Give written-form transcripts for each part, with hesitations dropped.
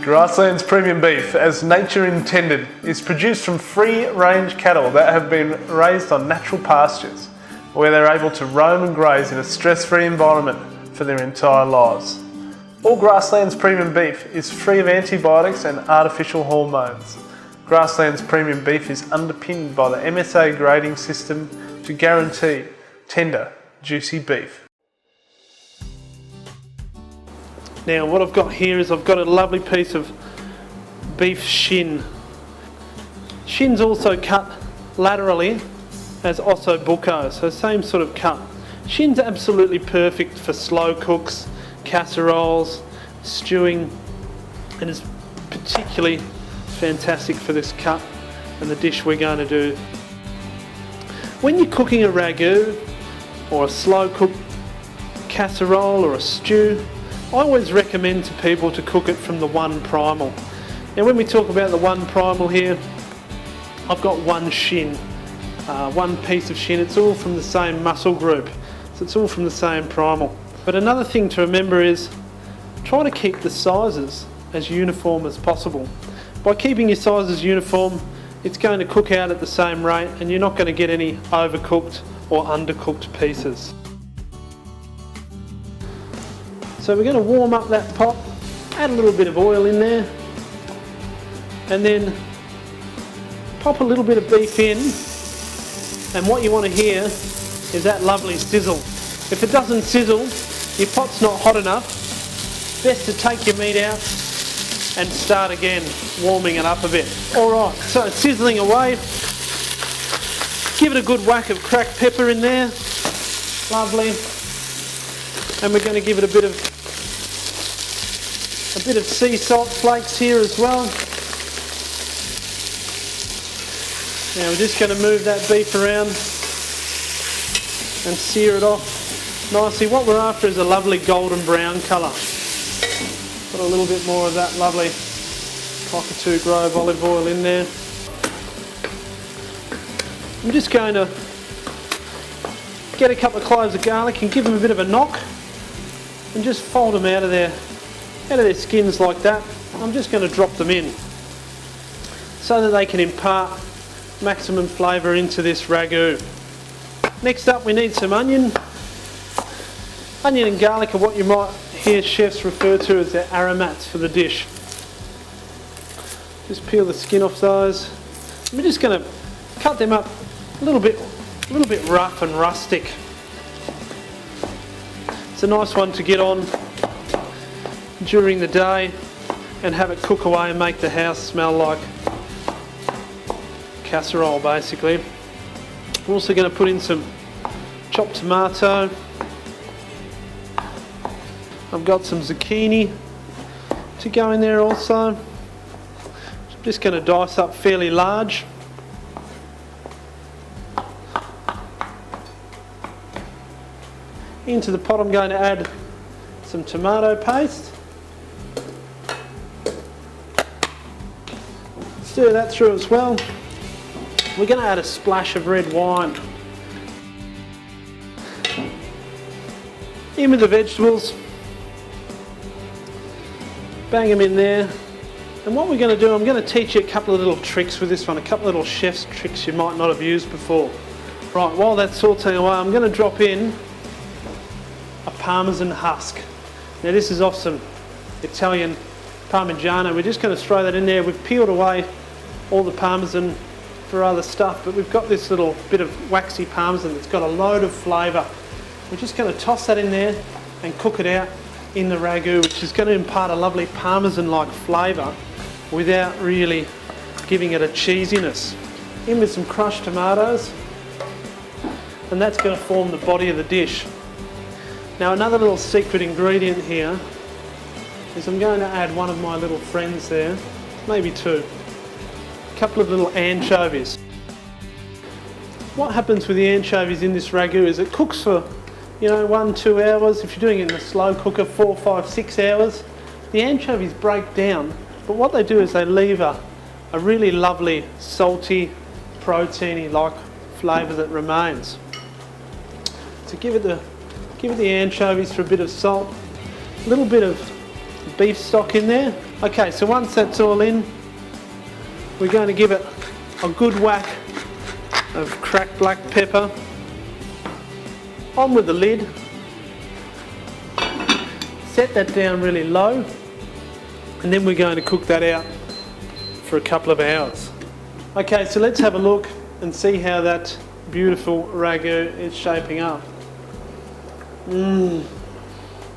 Grasslands premium beef, as nature intended, is produced from free-range cattle that have been raised on natural pastures, where they're able to roam and graze in a stress-free environment for their entire lives. All Grasslands premium beef is free of antibiotics and artificial hormones. Grasslands premium beef is underpinned by the MSA grading system to guarantee tender, juicy beef. Now what I've got here is I've got a lovely piece of beef shin. Shin's also cut laterally as osso bucco, so same sort of cut. Shin's absolutely perfect for slow cooks, casseroles, stewing, and is particularly fantastic for this cut and the dish we're going to do. When you're cooking a ragout or a slow cook casserole or a stew, I always recommend to people to cook it from the one primal. Now when we talk about the one primal here, I've got one shin, one piece of shin. It's all from the same muscle group, so it's all from the same primal. But another thing to remember is try to keep the sizes as uniform as possible. By keeping your sizes uniform, it's going to cook out at the same rate and you're not going to get any overcooked or undercooked pieces. So we're going to warm up that pot, add a little bit of oil in there, and then pop a little bit of beef in, and what you want to hear is that lovely sizzle. If it doesn't sizzle, your pot's not hot enough, best to take your meat out and start again, warming it up a bit. Alright, so it's sizzling away. Give it a good whack of cracked pepper in there, lovely. And we're going to give it a bit of sea salt flakes here as well. Now we're just going to move that beef around and sear it off nicely. What we're after is a lovely golden brown colour. Put a little bit more of that lovely Cockatoo Grove olive oil in there. I'm just going to get a couple of cloves of garlic and give them a bit of a knock and just fold them out of their skins like that. I'm just going to drop them in so that they can impart maximum flavour into this ragout. Next up we need some onion. Onion and garlic are what you might hear chefs refer to as their aromats for the dish. Just peel the skin off those. We're just going to cut them up a little bit rough and rustic. It's a nice one to get on during the day and have it cook away and make the house smell like casserole basically. We're also going to put in some chopped tomato. I've got some zucchini to go in there also. I'm just going to dice up fairly large. Into the pot I'm going to add some tomato paste. Stir that through as well. We're going to add a splash of red wine. In with the vegetables. Bang them in there. And what we're going to do, I'm going to teach you a couple of little tricks with this one, a couple of little chef's tricks you might not have used before. Right, while that's sauteing away, I'm going to drop in a Parmesan husk. Now this is off some Italian Parmigiano. We're just going to throw that in there. We've peeled away all the Parmesan for other stuff, but we've got this little bit of waxy Parmesan that's got a load of flavour. We're just going to toss that in there and cook it out in the ragout, which is going to impart a lovely Parmesan-like flavour without really giving it a cheesiness. In with some crushed tomatoes, and that's going to form the body of the dish. Now another little secret ingredient here is I'm going to add one of my little friends there, maybe two. A couple of little anchovies. What happens with the anchovies in this ragout is it cooks for 1-2 hours. If you're doing it in a slow cooker, 4, 5, 6 hours. The anchovies break down, but what they do is they leave a really lovely salty, proteiny like flavour that remains. So give it the anchovies for a bit of salt, a little bit of beef stock in there. Okay, so once that's all in, we're going to give it a good whack of cracked black pepper. On with the lid. Set that down really low, and then we're going to cook that out for a couple of hours. Okay, so let's have a look and see how that beautiful ragu is shaping up.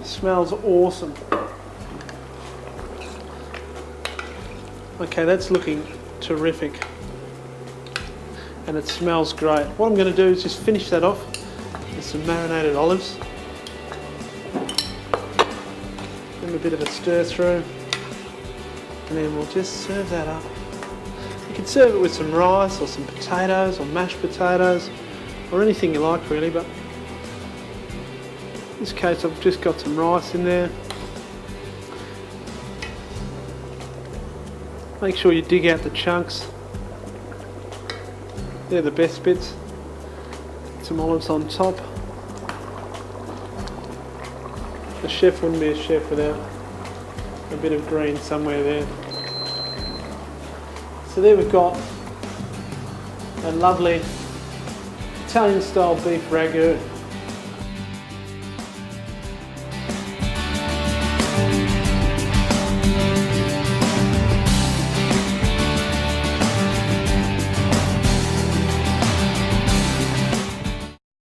Smells awesome. Okay, that's looking terrific. And it smells great. What I'm going to do is just finish that off with some marinated olives. Give them a bit of a stir through. And then we'll just serve that up. You can serve it with some rice or some potatoes or mashed potatoes or anything you like really, but in this case I've just got some rice in there. Make sure you dig out the chunks. They're the best bits. Some olives on top. A chef wouldn't be a chef without a bit of green somewhere there. So there we've got a lovely Italian style beef ragu.